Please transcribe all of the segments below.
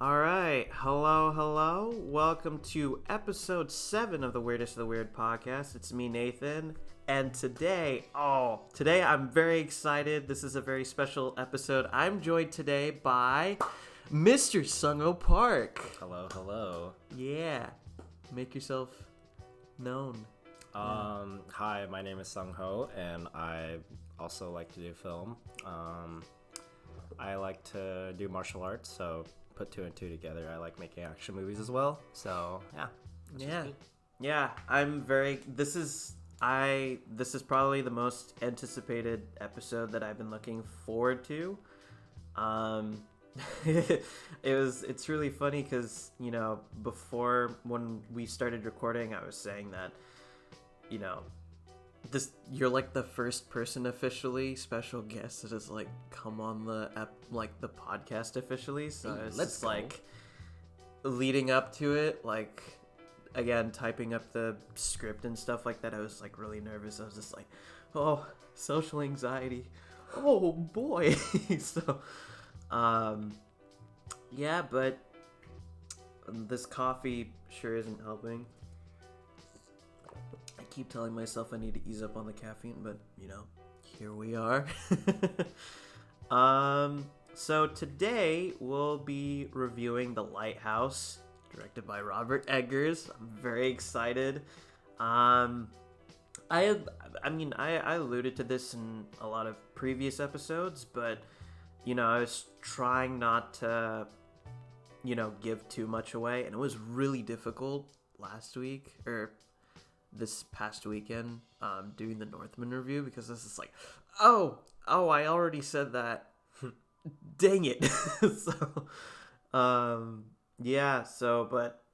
All right. Hello, hello. Welcome to episode 7 of the Weirdest of the Weird podcast. It's me, Nathan. And today I'm very excited. This is a very special episode. I'm joined today by Mr. Sung-ho Park. Hello, hello. Yeah. Make yourself known. Hi, my name is Sung-ho, and I also like to do film. I like to do martial arts, so put two and two together. I like making action movies as well. So Yeah. This is probably the most anticipated episode that I've been looking forward to. It's really funny because, before when we started recording, I was saying that, you're like the first person officially special guest that has like come on the podcast officially. So it's just like leading up to it, like again typing up the script and stuff like that. I was like really nervous. I was just like, oh, social anxiety. Oh boy. So, yeah, but this coffee sure isn't helping. I keep telling myself I need to ease up on the caffeine, but here we are. So today we'll be reviewing The Lighthouse, directed by Robert Eggers. I'm very excited. I alluded to this in a lot of previous episodes, but I was trying not to give too much away, and it was really difficult last week or this past weekend doing the Northman review, because this is like, I already said that. Dang it. But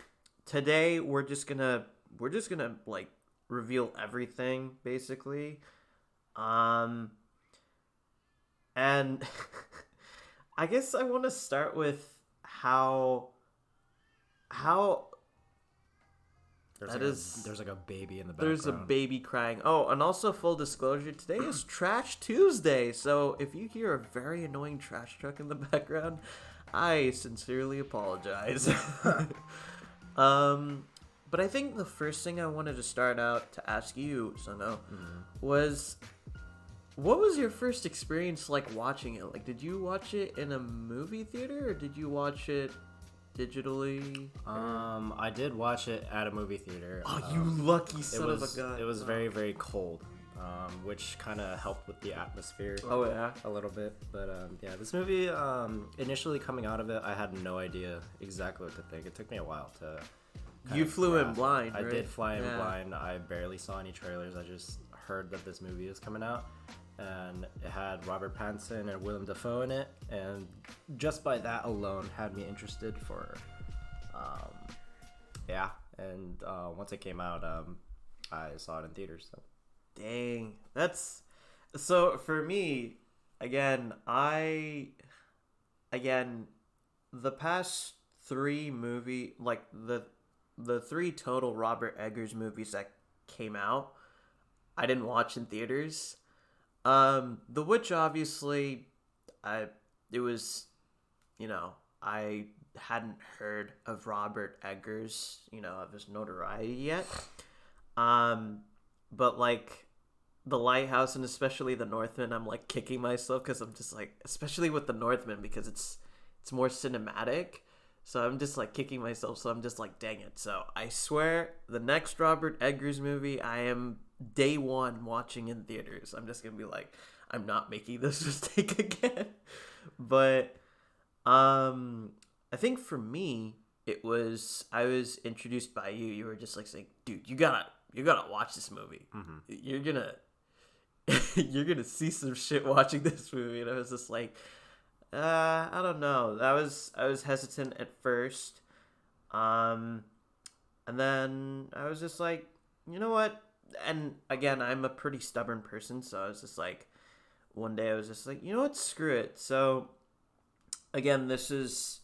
today we're just gonna like reveal everything basically. And I guess I want to start with how there's like a baby in the background. There's a baby crying. Oh, and also full disclosure, today is Trash Tuesday. So if you hear a very annoying trash truck in the background, I sincerely apologize. But I think the first thing I wanted to start out to ask you, Sano, was what was your first experience like watching it? Like, did you watch it in a movie theater or did you watch it digitally? I did watch it at a movie theater. Oh, you lucky son of a gun. It was very, very cold, which kind of helped with the atmosphere. Oh, yeah? A little bit. But, this movie, initially coming out of it, I had no idea exactly what to think. It took me a while to You flew in blind, right? I did fly in blind. I barely saw any trailers. I just heard that this movie is coming out. And it had Robert Pattinson and Willem Defoe in it, and just by that alone had me interested for, and once it came out, I saw it in theaters. So. Dang, that's so for me. Again, the past three the three total Robert Eggers movies that came out, I didn't watch in theaters. The Witch, obviously, I hadn't heard of Robert Eggers, of his notoriety yet. But like The Lighthouse and especially The Northman, I'm like kicking myself because I'm just like, especially with The Northman, because it's more cinematic. So I'm just like kicking myself. So I'm just like, dang it. So I swear the next Robert Eggers movie, I am day one watching in theaters. I'm just gonna be like, I'm not making this mistake again. But I think for me I was introduced by you. You were just like saying, dude, you gotta watch this movie. You're gonna see some shit watching this movie. And I was just like, I don't know. I was hesitant at first. And then I was just like, you know what? And again, I'm a pretty stubborn person, so I was just like, one day I was just like, you know what, screw it. So again, this is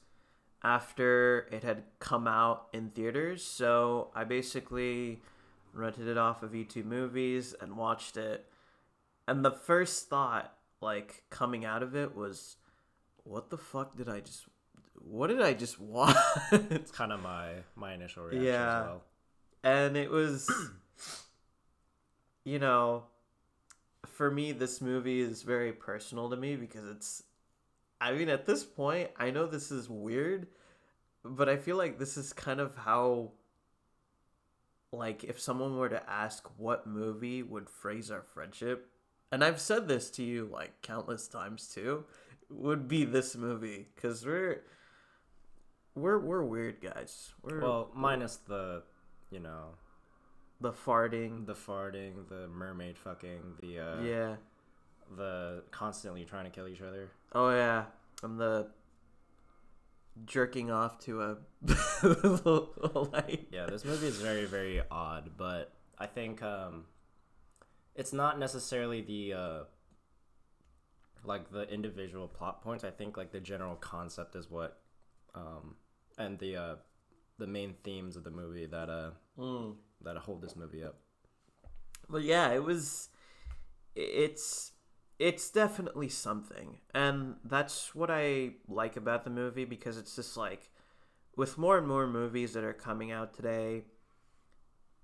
after it had come out in theaters, so I basically rented it off of E2 Movies and watched it. And the first thought, like, coming out of it was, what the fuck did I just what did I just watch? It's kind of my initial reaction as well. And it was, you know, for me, this movie is very personal to me because it's, I mean, at this point, I know this is weird, but I feel like this is kind of how, like, if someone were to ask what movie would phrase our friendship, and I've said this to you like countless times too, would be this movie because we're weird guys. Well, minus the, you know, the farting, the mermaid fucking, yeah, the constantly trying to kill each other. oh yeah, and the jerking off to a light. Yeah, this movie is very, very odd, but I think it's not necessarily the like the individual plot points. I think like the general concept is what and the main themes of the movie that that hold this movie up. But yeah, it's definitely something. And that's what I like about the movie because it's just like with more and more movies that are coming out today,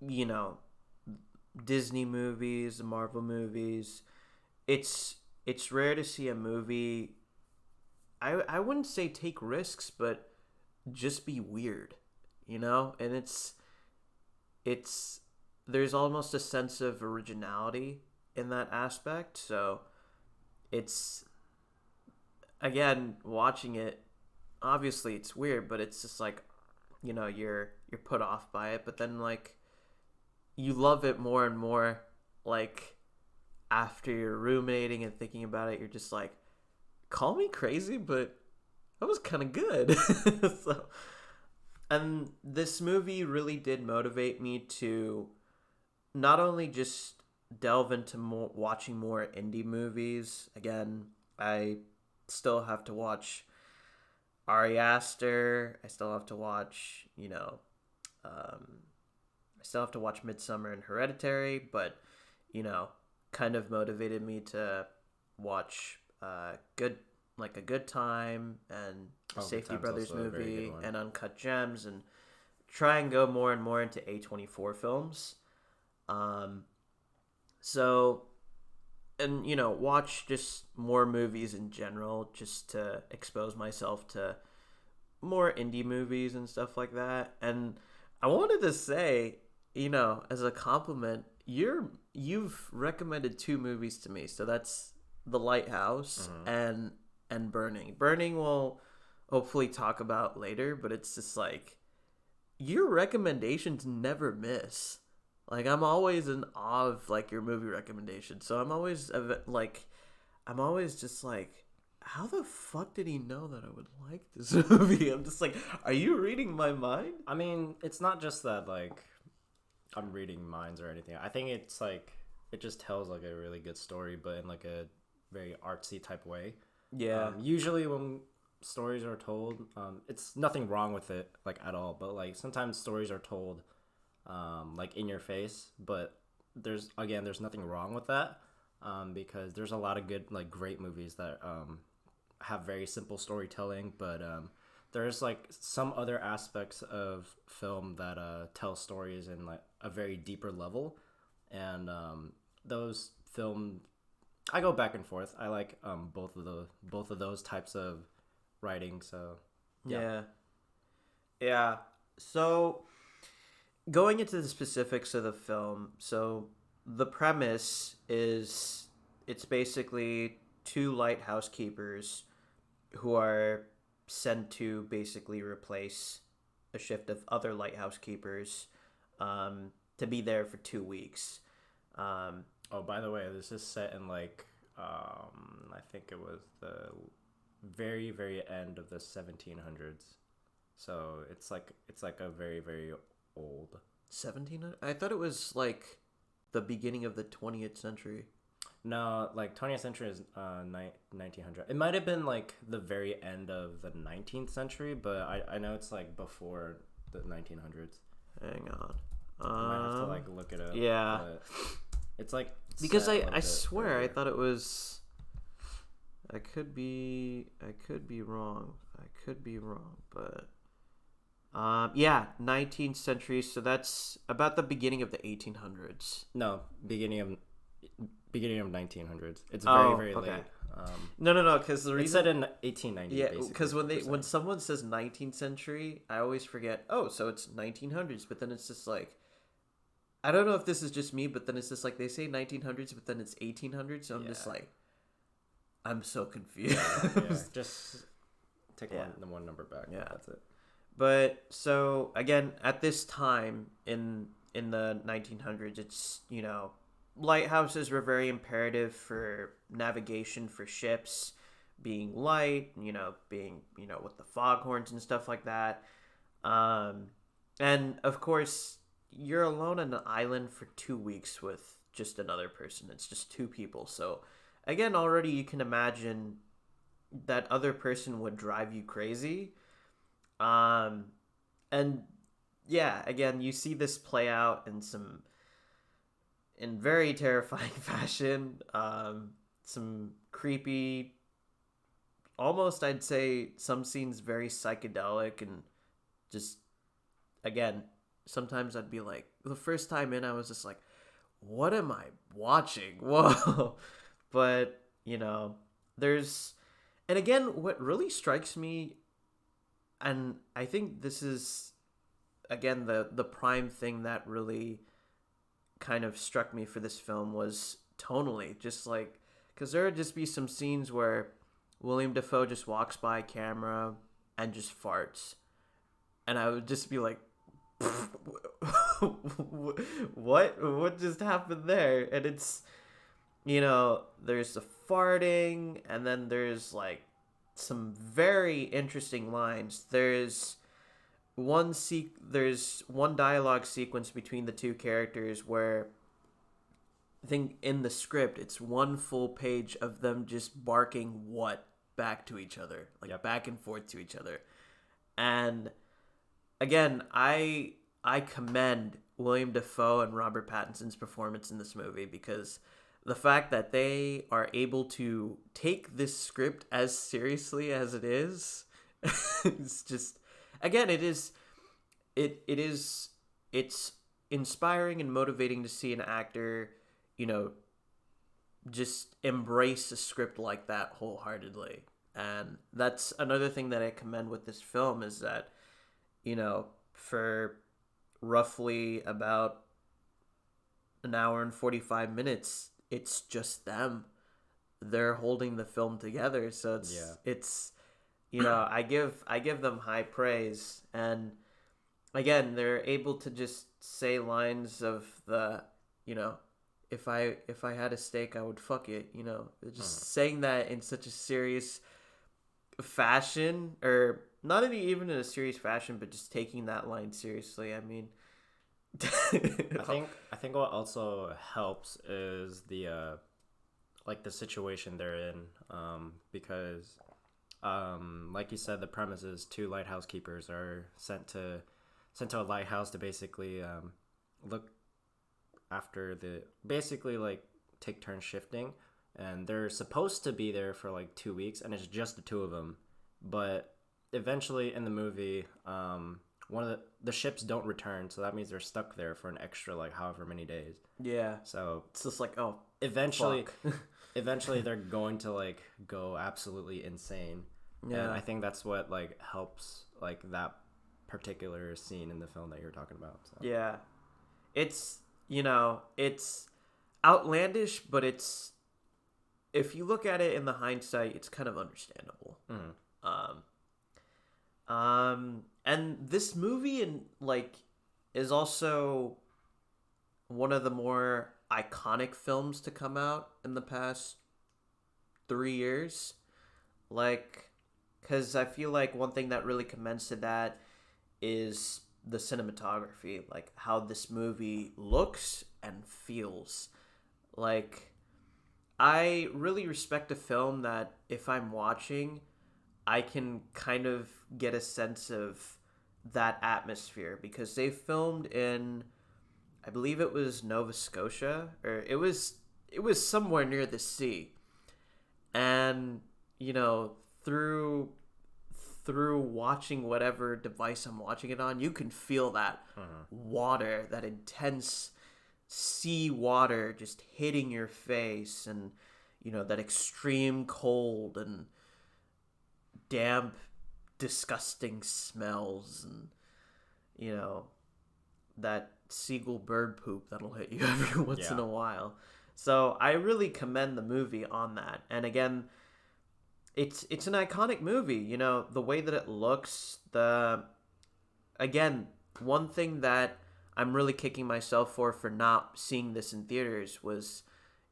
you know, Disney movies, Marvel movies, it's rare to see a movie I wouldn't say take risks, but just be weird, you know? And it's there's almost a sense of originality in that aspect. So it's again watching it. Obviously, it's weird, but it's just like you know you're put off by it, but then like you love it more and more. Like after you're ruminating and thinking about it, you're just like, call me crazy, but that was kind of good. So, and this movie really did motivate me to not only just delve into watching more indie movies. Again, I still have to watch Ari Aster. I still have to watch, I still have to watch Midsummer and Hereditary, but, kind of motivated me to watch A Good Time and Safety Brothers movie and Uncut Gems and try and go more and more into A24 films. So, and, watch just more movies in general just to expose myself to more indie movies and stuff like that. And I wanted to say, as a compliment, you've recommended 2 movies to me. So that's The Lighthouse and Burning. Burning we'll hopefully talk about later, but it's just like your recommendations never miss. Like I'm always in awe of like your movie recommendations. So I'm always just like, how the fuck did he know that I would like this movie? I'm just like, are you reading my mind? I mean, it's not just that like I'm reading minds or anything. I think it's like it just tells like a really good story, but in like a very artsy type way. Yeah. Usually when stories are told, it's nothing wrong with it like at all, but like sometimes stories are told like in your face, but there's nothing wrong with that because there's a lot of good like great movies that have very simple storytelling, but there's like some other aspects of film that tell stories in like a very deeper level, and those film I go back and forth. I like both of those types of writing. So yeah. So going into the specifics of the film, so the premise is it's basically 2 lighthouse keepers who are sent to basically replace a shift of other lighthouse keepers to be there for 2 weeks. Oh, by the way, this is set in like I think it was the very, very end of the 1700s. So it's like a very, very old 1700. I thought it was like the beginning of the 20th century. No, like 20th century is 1900. It might have been like the very end of the 19th century, but I know it's like before the 1900s. Hang on. I might have to like look it up. Yeah. But it's like because I swear I thought it was I could be wrong. I could be wrong, but yeah, 19th century. So that's about the beginning of the 1800s. No, beginning of 1900s. It's very Oh, very okay. late. No. Because the It's reason, set in 1890, yeah, basically. because per se. when someone says 19th century, I always forget. Oh, so it's 1900s, but then it's just like I don't know if this is just me, but then it's just like they say 1900s, but then it's 1800s. So I'm just Yeah. like, I'm so confused. Yeah, just take Yeah. one number back. Yeah. That's it. But so again, at this time in the 1900s, it's lighthouses were very imperative for navigation for ships, being light, being with the foghorns and stuff like that. Um, and of course, you're alone on an island for 2 weeks with just another person. It's just two people. So again, already you can imagine that other person would drive you crazy. Um, and yeah, again, you see this play out in very terrifying fashion. Some creepy, almost I'd say some scenes very psychedelic and just again, sometimes I'd be like, the first time in, I was just like, what am I watching? Whoa. But, there's, and again, what really strikes me, and I think this is, again, the prime thing that really kind of struck me for this film was tonally, just like, because there would just be some scenes where William Defoe just walks by camera and just farts. And I would just be like, what just happened there? And it's there's the farting, and then there's like some very interesting lines. There's one dialogue sequence between the two characters where I think in the script it's one full page of them just barking what back to each other, like Yep. back and forth to each other. And again, I commend William Defoe and Robert Pattinson's performance in this movie because the fact that they are able to take this script as seriously as it is, it's just again it's inspiring and motivating to see an actor, you know, just embrace a script like that wholeheartedly. And that's another thing that I commend with this film is that, for roughly about an hour and 45 minutes, it's just them. They're holding the film together. So Yeah. it's I give them high praise. And again, they're able to just say lines of the, you know, if I had a steak, I would fuck it. Just saying that in such a serious fashion, or not even in a serious fashion, but just taking that line seriously. I mean, I think what also helps is the like the situation they're in, because like you said, the premise is two lighthouse keepers are sent to a lighthouse to basically look after the basically like take turns shifting, and they're supposed to be there for like 2 weeks, and it's just the two of them. But eventually in the movie, one of the ships don't return, so that means they're stuck there for an extra like however many days. yeah, So it's just like, oh, eventually fuck. eventually they're going to like go absolutely insane. And Yeah. I think that's what like helps like that particular scene in the film that you're talking about. So. Yeah, it's outlandish, but it's, if you look at it in the hindsight, it's kind of understandable. Mhm. And this movie is also one of the more iconic films to come out in the past 3 years. Like, because I feel like one thing that really commends to that is the cinematography, like how this movie looks and feels. Like, I really respect a film that if I'm watching, I can kind of get a sense of that atmosphere because they filmed in, I believe it was Nova Scotia, or it was somewhere near the sea. And you know, through watching whatever device I'm watching it on, you can feel that water, that intense sea water just hitting your face, and that extreme cold and damp, disgusting smells, and you know that seagull bird poop that'll hit you every once in a while. So I really commend the movie on that. And again, it's an iconic movie. The way that it looks. Again, one thing that I'm really kicking myself for not seeing this in theaters was,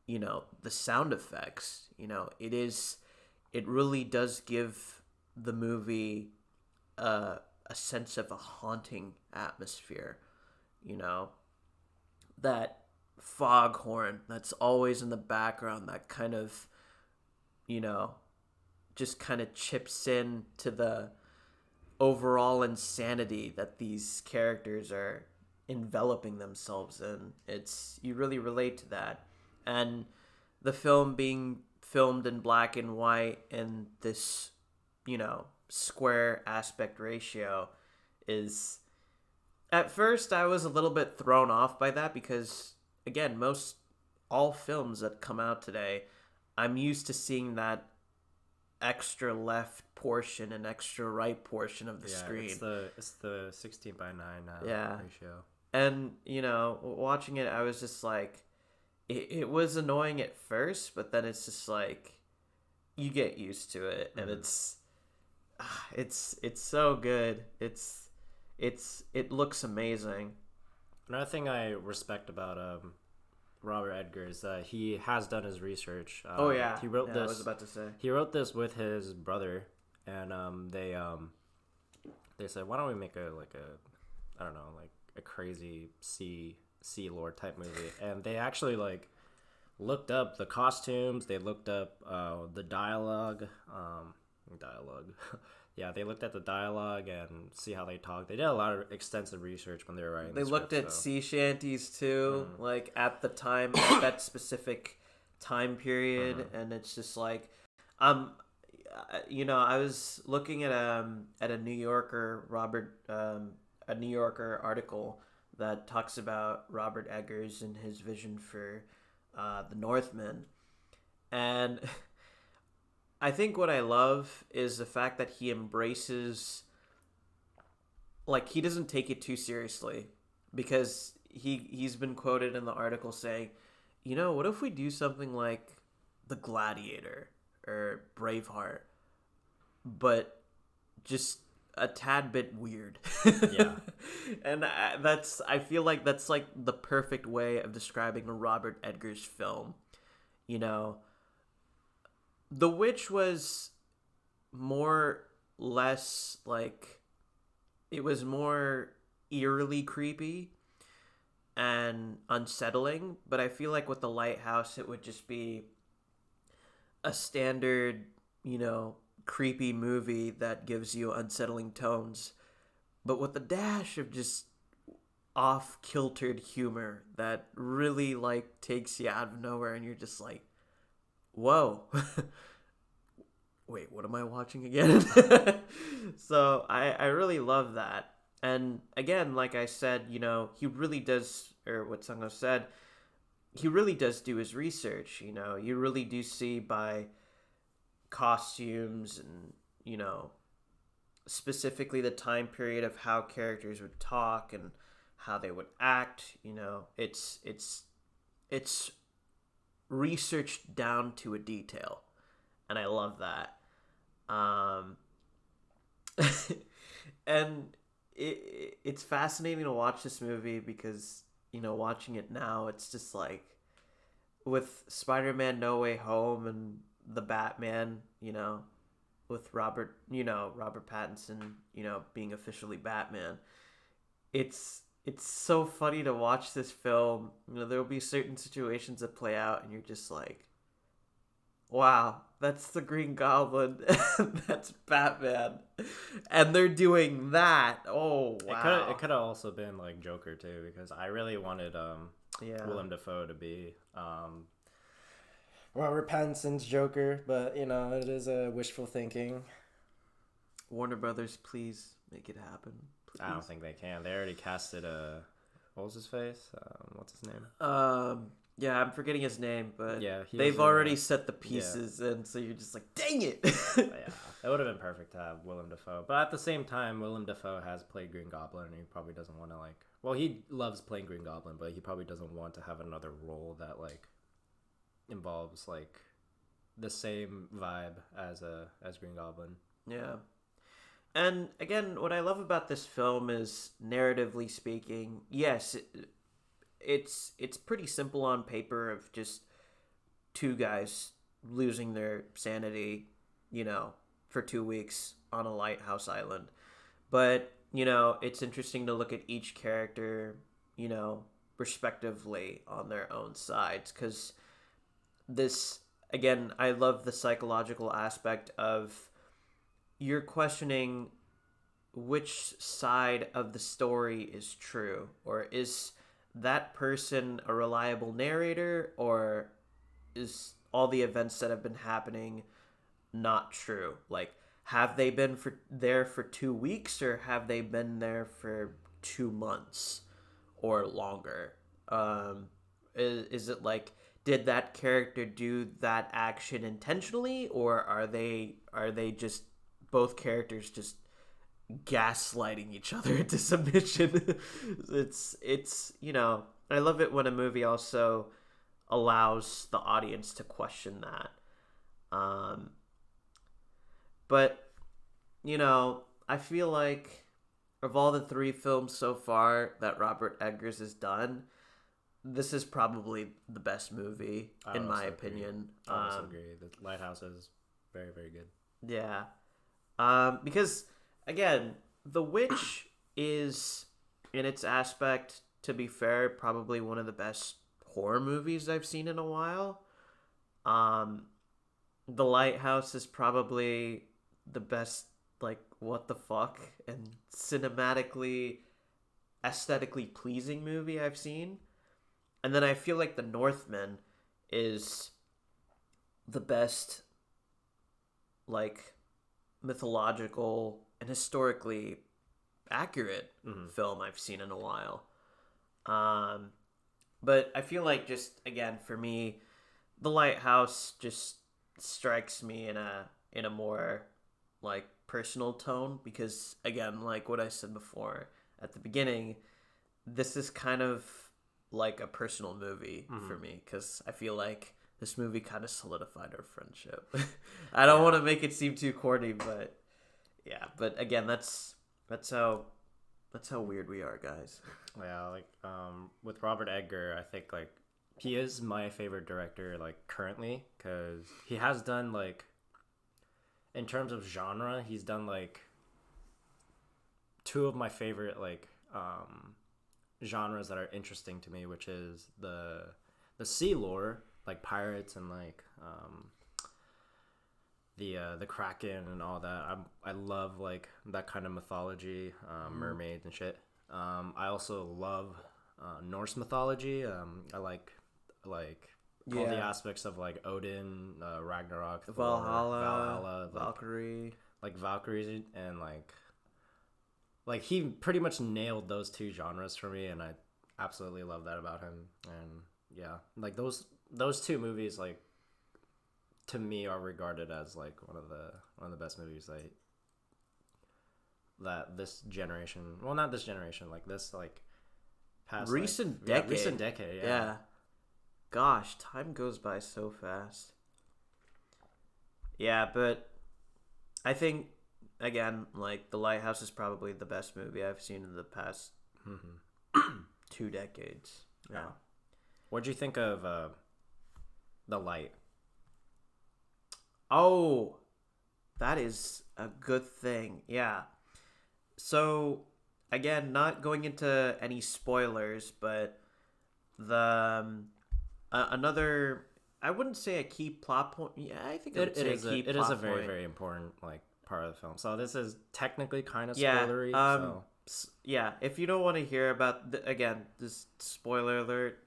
the sound effects. It really does give the movie a sense of a haunting atmosphere. That foghorn that's always in the background, that kind of, just kind of chips in to the overall insanity that these characters are enveloping themselves in. You really relate to that. And the film being filmed in black and white in this, square aspect ratio is, at first I was a little bit thrown off by that, because again, all films that come out today, I'm used to seeing that extra left portion and extra right portion of the screen. It's the 16:9 ratio. And watching it, I was just like, it was annoying at first, but then it's just like you get used to it, and it's so good. It looks amazing. Another thing I respect about Robert Edgar is that he has done his research. He wrote this. I was about to say he wrote this with his brother, and they said, why don't we make a crazy sea lord type movie, and they actually looked up the costumes, they looked up the dialogue. Yeah, they looked at the dialogue and see how they talk. They did a lot of extensive research when they were writing. They looked at sea shanties too, at the time, at that specific time period, and it's just like, I was looking at a New Yorker a New Yorker article that talks about Robert Eggers and his vision for the Northman, and I think what I love is the fact that he embraces, he doesn't take it too seriously, because he's been quoted in the article saying, what if we do something like The Gladiator or Braveheart, but just a tad bit weird. Yeah. And I feel like that's the perfect way of describing a Robert Eggers film. The Witch was more less it was more eerily creepy and unsettling, but I feel like with The Lighthouse it would just be a standard, creepy movie that gives you unsettling tones, but with a dash of just off-kiltered humor that really takes you out of nowhere, and you're just like, whoa. Wait, what am I watching again? So I really love that. And again, like I said, he really does, or what Sungho said, he really does do his research. You really do see by costumes and, specifically the time period of how characters would talk and how they would act. It's researched down to a detail, and I love that. And it's fascinating to watch this movie because watching it now, it's just with Spider-Man No Way Home and the Batman, with Robert Pattinson, being officially Batman. It's so funny to watch this film. There will be certain situations that play out and you're just like, wow, that's the Green Goblin. That's Batman. And they're doing that. Oh, wow. It could have also been Joker too, because I really wanted Willem Dafoe to be Robert Pattinson's Joker, but it is a wishful thinking. Warner Brothers, please make it happen. Please. I don't think they can. They already casted what was his face? What's his name? Yeah, I'm forgetting his name, but Yeah, they've already set the pieces, and so you're just like, dang it. Yeah, it would have been perfect to have Willem Dafoe. But at the same time, Willem Dafoe has played Green Goblin, and he probably doesn't want to Well, he loves playing Green Goblin, but he probably doesn't want to have another role that involves the same vibe as Green Goblin. Yeah. And again, what I love about this film is, narratively speaking, yes, it's pretty simple on paper of just two guys losing their sanity, for 2 weeks on a lighthouse island. But, it's interesting to look at each character, respectively on their own sides. Because this, again, I love the psychological aspect of you're questioning which side of the story is true, or is that person a reliable narrator, or is all the events that have been happening not true? Have they been there for 2 weeks, or have they been there for 2 months or longer? Is it did that character do that action intentionally, or are they just both characters just gaslighting each other into submission? it's I love it when a movie also allows the audience to question that. But I feel like of all the 3 films so far that Robert Eggers has done, this is probably the best movie in my opinion. I also agree. The Lighthouse is very, very good. Yeah. Because again, The Witch is, in its aspect, to be fair, probably one of the best horror movies I've seen in a while. The Lighthouse is probably the best, what the fuck, and cinematically, aesthetically pleasing movie I've seen. And then I feel like The Northman is the best, mythological and historically accurate film I've seen in a while. But I feel like, just again, for me, The Lighthouse just strikes me in a more personal tone, because again, what I said before at the beginning, this is kind of a personal movie for me, because I feel like this movie kind of solidified our friendship. I don't want to make it seem too corny, but yeah. But again, that's how weird we are, guys. Yeah, with Robert Edgar, I think he is my favorite director currently, because he has done in terms of genre, he's done 2 of my favorite genres that are interesting to me, which is the sea lore, pirates and the Kraken and all that. I love that kind of mythology, mermaids and shit. I also love Norse mythology. I like all the aspects of Odin, Ragnarok, Thor, Valhalla, Valkyrie, Valkyries, and he pretty much nailed those 2 genres for me, and I absolutely love that about him. And yeah, those 2 movies to me are regarded as one of the best movies that this generation, well, not this generation, this past recent decade. Recent decade, yeah. Gosh, time goes by so fast. Yeah, but I think, again, The Lighthouse is probably the best movie I've seen in the past 2 decades. Yeah. What'd you think of The Light? Oh, that is a good thing. Yeah. So, again, not going into any spoilers, but the another, I wouldn't say a key plot point. Yeah, I think it is a key plot point. It is a very, very important part of the film. So this is technically kind of spoilery. Yeah, if you don't want to hear about again, this spoiler alert.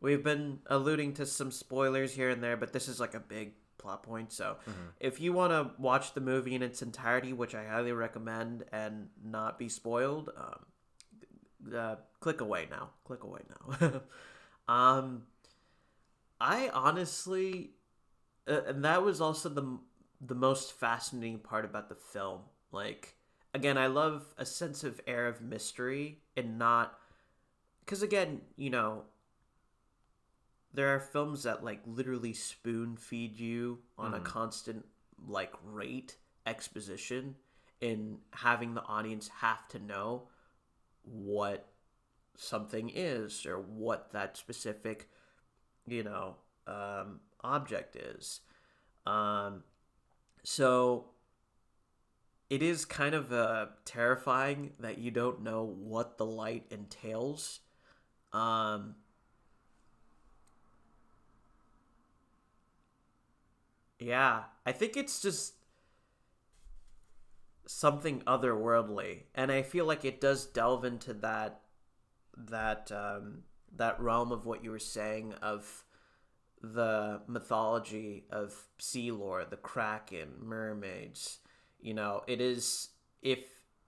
we've been alluding to some spoilers here and there, but this is like a big plot point. So if you want to watch the movie in its entirety, which I highly recommend, and not be spoiled, click away now. Click away now. I honestly, and that was also the most fascinating part about the film. Like, again, I love a sense of air of mystery and not, because again, there are films that like literally spoon feed you on a constant like rate exposition, and having the audience have to know what something is or what that specific object is. So it is kind of terrifying that you don't know what the light entails. Yeah, I think it's just something otherworldly, and I feel like it does delve into that realm of what you were saying of the mythology of sea lore, the kraken, mermaids. It is, if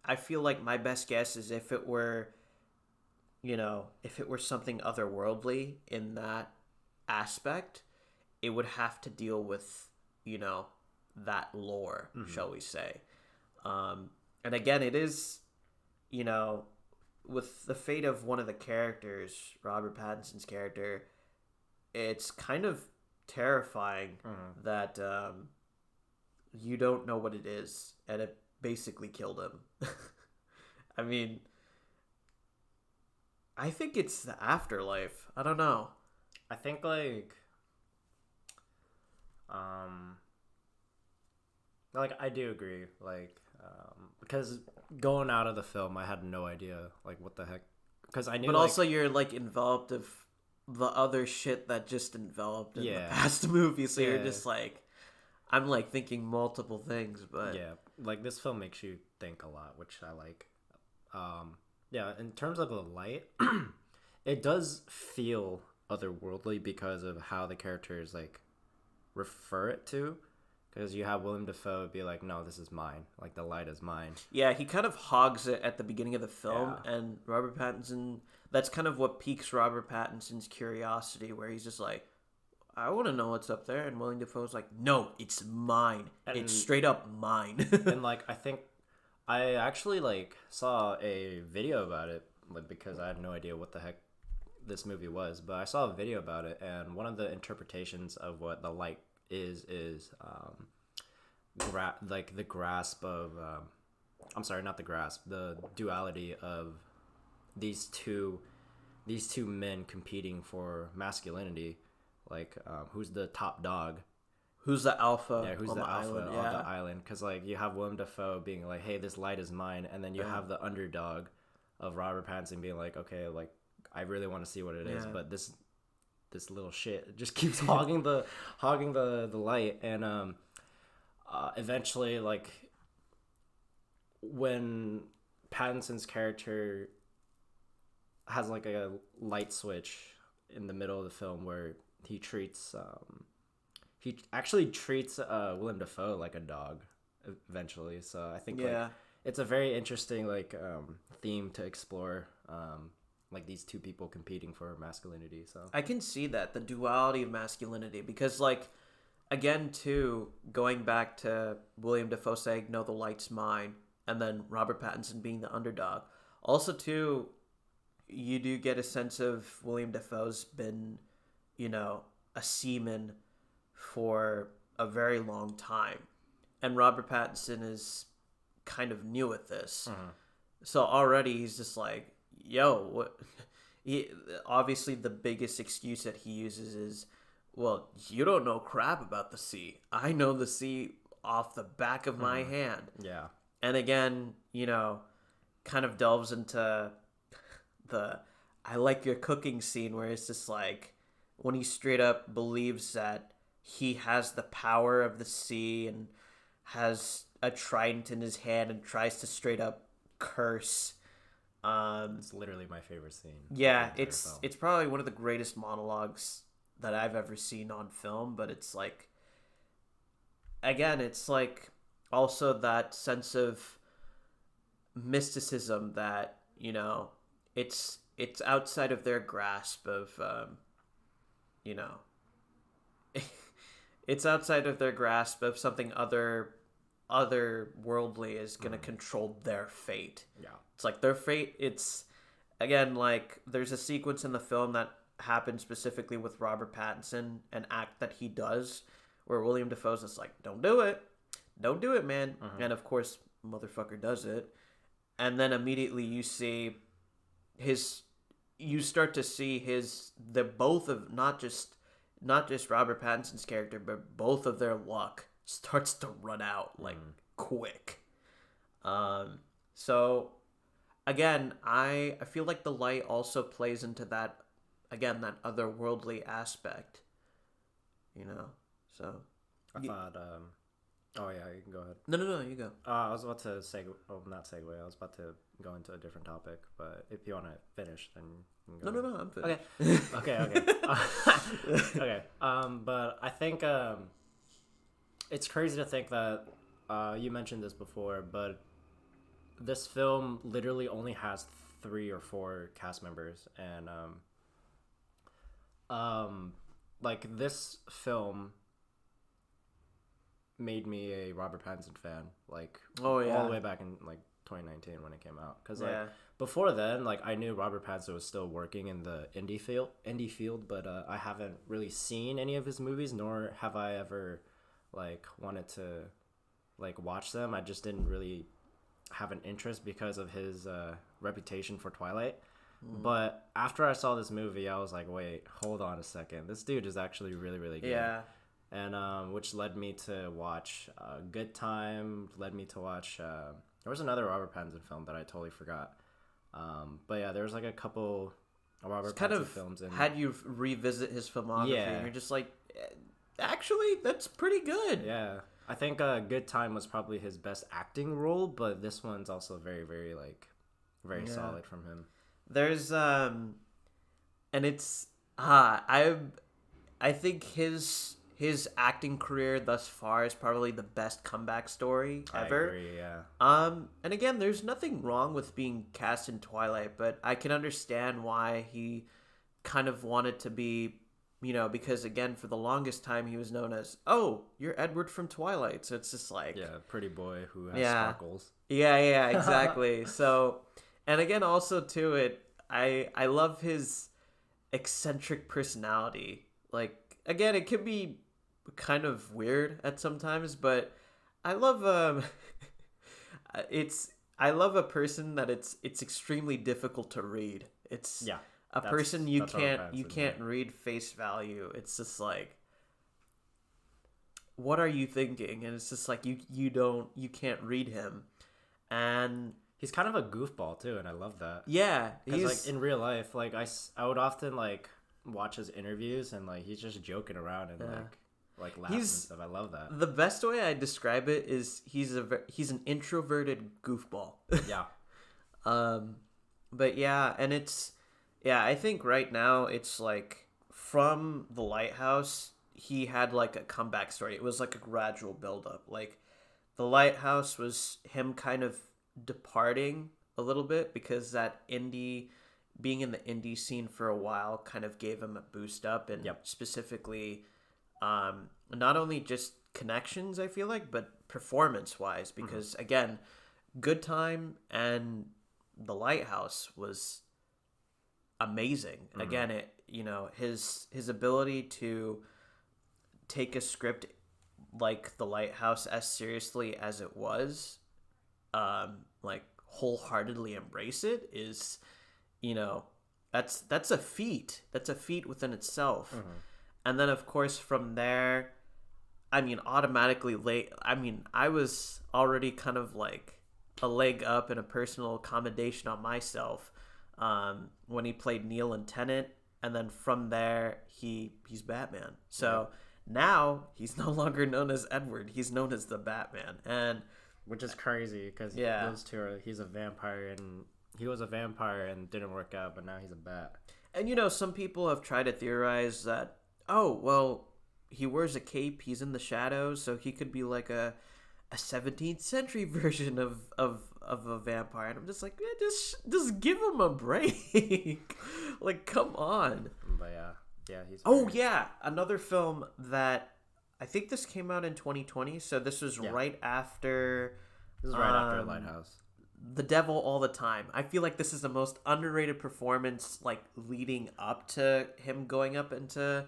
I feel like my best guess is if it were something otherworldly in that aspect, it would have to deal with that lore, shall we say. And again, it is, with the fate of one of the characters, Robert Pattinson's character, it's kind of terrifying that you don't know what it is, and it basically killed him. I mean, I think it's the afterlife. I don't know. I think um I do agree, because going out of the film, I had no idea what the heck, because I knew. But also, you're enveloped of the other shit that just enveloped in the past movie, so you're just I'm thinking multiple things, but this film makes you think a lot, which I like. In terms of the light, it does feel otherworldly because of how the characters refer it to. Because you have Willem Dafoe be like, no, this is mine. The light is mine. Yeah, he kind of hogs it at the beginning of the film, and Robert Pattinson, that's kind of what piques Robert Pattinson's curiosity, where he's just like, I want to know what's up there. And Willem Dafoe's like, no, it's mine. And it's straight up mine. And I think I actually saw a video about it, because I had no idea what the heck this movie was. But I saw a video about it, and one of the interpretations of what the light is the grasp of I'm sorry, not the grasp, the duality of these two men competing for masculinity, who's the top dog, who's the alpha, who's on the the alpha island, on the island, because you have Willem Dafoe being like, hey, this light is mine, and then you have the underdog of Robert Pattinson being like, okay, I really want to see what it is, but this little shit just keeps hogging the light. And eventually, when Pattinson's character has a light switch in the middle of the film where he actually treats Willem Dafoe like a dog eventually. So I think it's a very interesting theme to explore, these two people competing for masculinity. So I can see that, the duality of masculinity, because again, too, going back to William Dafoe saying, no, the light's mine, and then Robert Pattinson being the underdog. Also, too, you do get a sense of William Dafoe's been, a seaman for a very long time. And Robert Pattinson is kind of new at this. So already he's just like, yo, what? Obviously, the biggest excuse that he uses is, well, you don't know crap about the sea. I know the sea off the back of my hand. Yeah. And again, kind of delves into the I like your cooking scene, where it's just when he straight up believes that he has the power of the sea and has a trident in his hand and tries to straight up curse It's literally my favorite scene. Yeah, it's probably one of the greatest monologues that I've ever seen on film, but it's like again, it's like also that sense of mysticism that, it's outside of their grasp of you know, it's outside of their grasp of something otherworldly is going to control their fate. Yeah. It's like their fate. It's again like there's a sequence in the film that happens specifically with Robert Pattinson, an act that he does where William Defoe's just like, don't do it, man. And of course, motherfucker does it, and then immediately you start to see the both of not just Robert Pattinson's character, but both of their luck starts to run out like quick. So again, I feel like the light also plays into that that otherworldly aspect. So I thought. Oh yeah, you can go ahead. no, you go. I was about to not segue. I was about to go into a different topic, but if you want to finish, then you can go No, I'm ahead. finished. Okay. Okay. But I think it's crazy to think that you mentioned this before, but this film literally only has 3 or 4 cast members, and like this film made me a Robert Pattinson fan, like all the way back in like 2019 when it came out. Because like before then, like I knew Robert Pattinson was still working in the indie field, but I haven't really seen any of his movies, nor have I ever like wanted to like watch them. I just didn't really have an interest because of his reputation for Twilight. But after I saw this movie, I was like, wait, hold on a second, this dude is actually really, really good. Yeah. And which led me to watch Good Time, led me to watch there was another Robert Pattinson film that I totally forgot, but yeah, there was like a couple Robert Pattinson films had you revisit his filmography, and you're just like, actually that's pretty good. Yeah, I think Good Time was probably his best acting role, but this one's also very, very like very solid from him. There's and it's I think his acting career thus far is probably the best comeback story ever. I agree, yeah. And again, there's nothing wrong with being cast in Twilight, but I can understand why he kind of wanted to be, because again, for the longest time he was known as, oh, you're Edward from Twilight. So it's just like, pretty boy who has sparkles. Yeah, exactly. So, and again, also to I love his eccentric personality. Like, again, it can be kind of weird at sometimes, but I love I love a person that it's extremely difficult to read. It's a person you can't read face value. It's just like, what are you thinking? And it's just like you can't read him. And he's kind of a goofball too, and I love that. Yeah, because like in real life, like I would often like watch his interviews, and like he's just joking around and like laughing and stuff. I love that. The best way I describe it is he's an introverted goofball. Yeah. But yeah, and I think right now it's like from The Lighthouse, he had like a comeback story. It was like a gradual build up. Like The Lighthouse was him kind of departing a little bit because being in the indie scene for a while kind of gave him a boost up, and specifically not only just connections, I feel like, but performance wise, because again, Good Time and The Lighthouse was amazing. Again, his ability to take a script like The Lighthouse as seriously as it was, like wholeheartedly embrace it is, that's a feat. That's a feat within itself. And then of course from there, automatically I was already kind of like a leg up and a personal commendation on myself when he played Neil in Tenet, and then from there he's Batman. So now he's no longer known as Edward, he's known as the Batman, and which is crazy because those two he's a vampire he was a vampire and didn't work out, but now he's a bat. And some people have tried to theorize that, oh, well, he wears a cape, he's in the shadows, so he could be like a 17th century version of a vampire. And I'm just like, just give him a break. Like, come on. But yeah, he's. Oh yeah, another film that I think this came out in 2020, so this was right after. This is right after Lighthouse. The Devil All the Time. I feel like this is the most underrated performance, like leading up to him going up into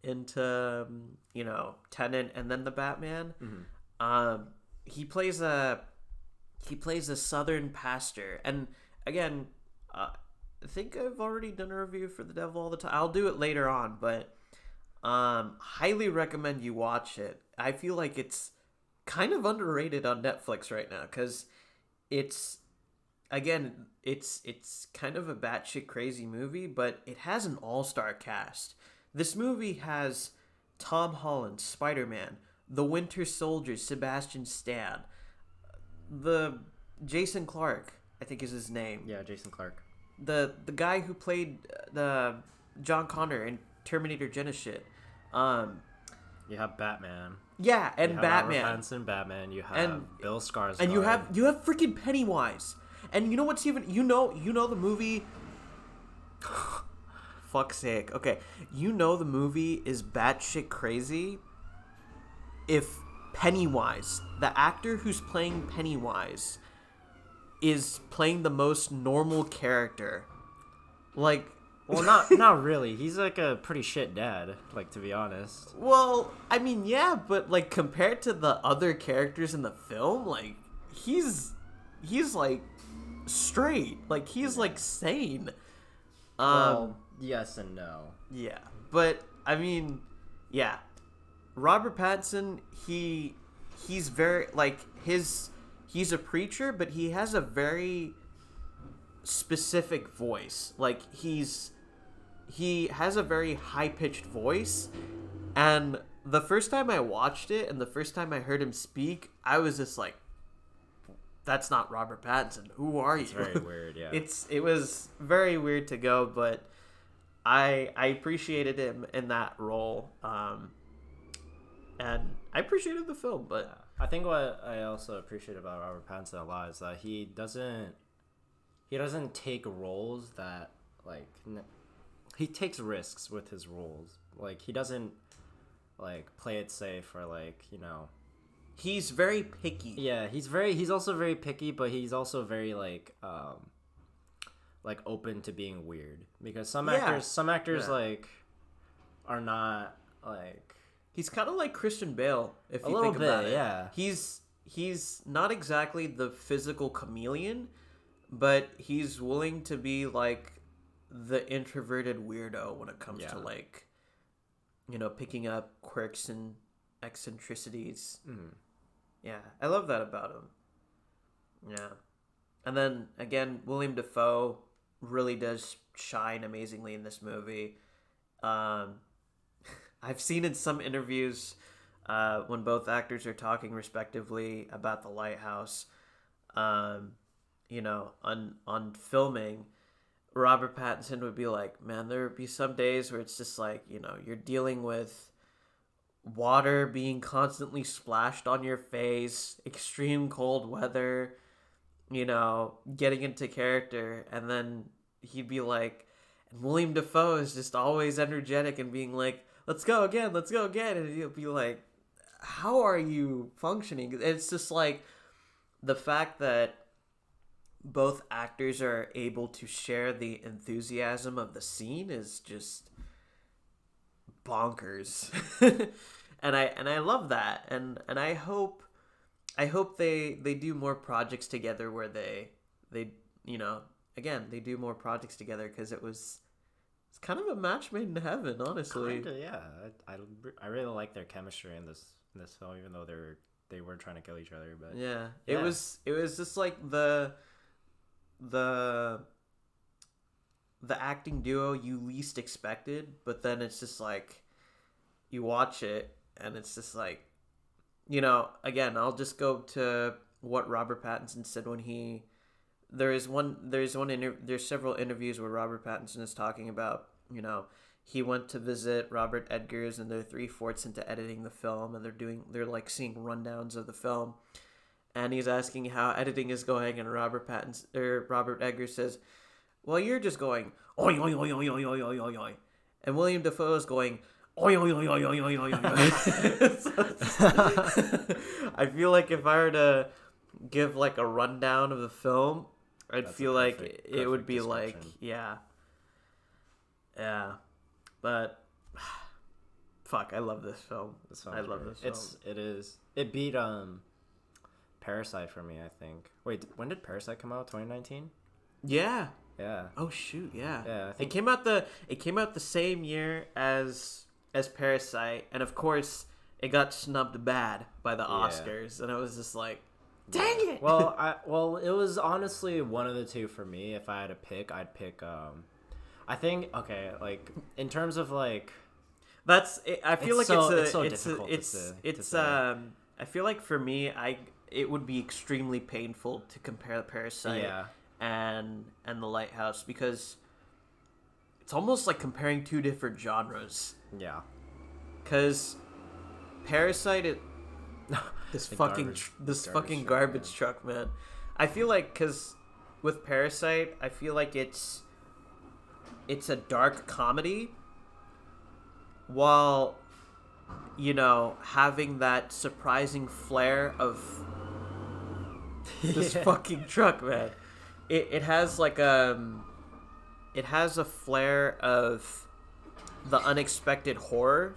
Tenet and then the Batman. Mm-hmm. He plays a southern pastor, and again, I think I've already done a review for The Devil All the Time. I'll do it later on, but highly recommend you watch it. I feel like it's kind of underrated on Netflix right now because it's kind of a batshit crazy movie, but it has an all-star cast. This movie has Tom Holland, Spider-Man, the Winter Soldier, Sebastian Stan, the Jason Clarke, I think is his name. Yeah, Jason Clarke. The guy who played the John Connor in Terminator Genisys. You have Batman. Yeah, and you have Batman. Pattinson, Batman. You have Bill Skarsgård. And you have freaking Pennywise. And you know what's even the movie. Fuck's sake. Okay, the movie is batshit crazy. If Pennywise, the actor who's playing Pennywise, is playing the most normal character, like. Well, not really. He's like a pretty shit dad, like, to be honest. Well, I mean, yeah, but like compared to the other characters in the film, like he's like straight, like he's like sane. Well, yes and no. Yeah, but I mean, yeah, Robert Pattinson, he's very like he's a preacher, but he has a very specific voice. Like he has a very high-pitched voice, and the first time I watched it and the first time I heard him speak, I was just like, that's not Robert Pattinson. Who are you? It's very weird, yeah. It was very weird to go, but I appreciated him in that role, and I appreciated the film, but... I think what I also appreciate about Robert Pattinson a lot is that he doesn't take roles that, like... He takes risks with his roles. Like, he doesn't, like, play it safe or, like, He's very picky. Yeah, he's also very picky, but he's also very, like open to being weird. Because some actors, like, are not, like... He's kind of like Christian Bale, if you think about it. Yeah. He's not exactly the physical chameleon, but he's willing to be, like... the introverted weirdo when it comes to like picking up quirks and eccentricities. Yeah, I love that about him. Yeah, and then again, William Defoe really does shine amazingly in this movie. I've seen in some interviews when both actors are talking respectively about the Lighthouse, on filming, Robert Pattinson would be like, man, there would be some days where it's just like, you're dealing with water being constantly splashed on your face, extreme cold weather, getting into character. And then he'd be like, and William Defoe is just always energetic and being like, let's go again. And he'll be like, how are you functioning? It's just like the fact that both actors are able to share the enthusiasm of the scene is just bonkers. and I love that, and I hope they do more projects together where they do more projects together, because it's kind of a match made in heaven, honestly. Kinda, yeah. I really like their chemistry in this film, even though they were trying to kill each other. But yeah. It was just like the acting duo you least expected, but then it's just like you watch it and it's just like, again, I'll just go to what Robert Pattinson said when he there's several interviews where Robert Pattinson is talking about, he went to visit Robert Eggers and they're 3/4 into editing the film, and they're like seeing rundowns of the film, and he's asking how editing is going, and Robert Eggers says, well, you're just going oi oi oi oi oi oi oi oi oi, and William Defoe is going oi oi oi oi oi oi oi oi. I feel like if I were to give like a rundown of the film, I'd feel like it would be like, yeah, but fuck, I love this film. I love this film. It beat Parasite for me, I think. Wait, when did Parasite come out? 2019? Yeah. Yeah. Oh shoot, yeah. Yeah, I think it came out the same year as Parasite, and of course it got snubbed bad by the Oscars, and I was just like, dang it. Well, it was honestly one of the two for me. If I had to pick, I'd pick I think, okay, like in terms of like that's it, I feel it's like so, it's so a, difficult it's to say. I feel like for me it would be extremely painful to compare Parasite and the Lighthouse, because it's almost like comparing two different genres. Yeah. Cuz Parasite this fucking garbage truck, man. I feel like cuz with Parasite, I feel like it's a dark comedy while having that surprising flair of this fucking truck, man. It has like it has a flair of the unexpected horror,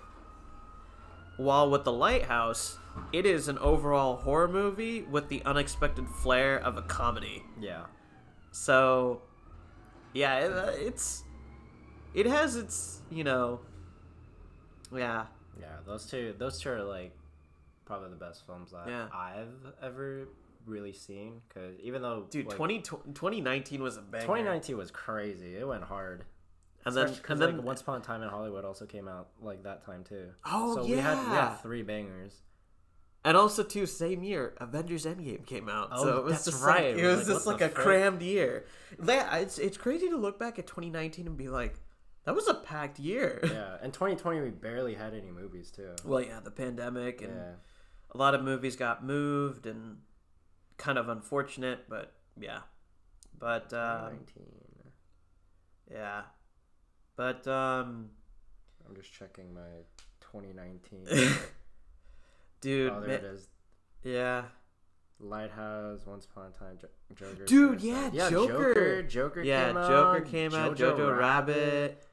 while with the Lighthouse, it is an overall horror movie with the unexpected flair of a comedy. Yeah. So yeah, it has its, yeah. Yeah, those two are like probably the best films that I've ever really seen, because even though, dude, like, 2019 was a banger. 2019 was crazy. It went hard. And then like Once Upon a Time in Hollywood also came out like that time too. Oh, so yeah. we had 3 bangers. And also too, same year Avengers Endgame came out. Oh, so it was that's just right. Like, it was just like a crammed year. It's crazy to look back at 2019 and be like, that was a packed year. Yeah, and 2020 we barely had any movies too. Well, yeah, the pandemic and a lot of movies got moved, and kind of unfortunate, but yeah. But 2019. Yeah. But I'm just checking my 2019. Dude, oh, there it is. Yeah. Lighthouse, Once Upon a Time, Joker. Dude, yeah, Joker. Joker yeah, came out. Joker came out. Jojo Rabbit.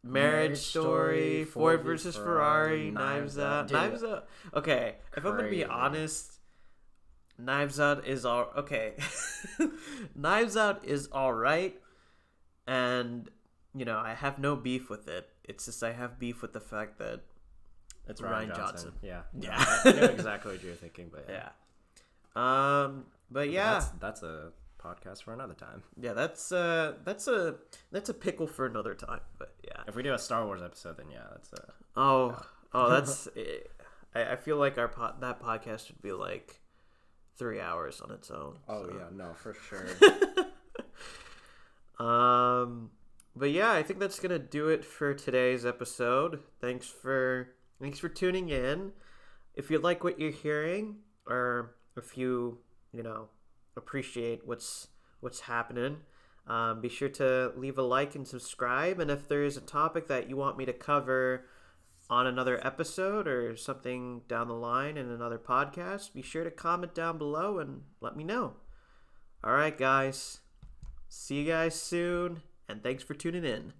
Marriage Story. Ford versus Ferrari. Knives Out. Knives Out. Okay, if I'm gonna be honest, Knives Out is okay. Knives Out is all right, and I have no beef with it. It's just I have beef with the fact that it's Ryan Johnson. Yeah. I know exactly what you're thinking, but yeah. But yeah, that's a podcast for another time. Yeah, that's a pickle for another time. But yeah, if we do a Star Wars episode, then yeah, that's that's. I feel like that podcast would be like 3 hours on its own. Oh so. Yeah, no, for sure. But yeah, I think that's gonna do it for today's episode. Thanks for tuning in. If you like what you're hearing, or if you appreciate what's happening, be sure to leave a like and subscribe. And if there's a topic that you want me to cover on another episode or something down the line in another podcast, be sure to comment down below and let me know. All right, guys. See you guys soon, and thanks for tuning in.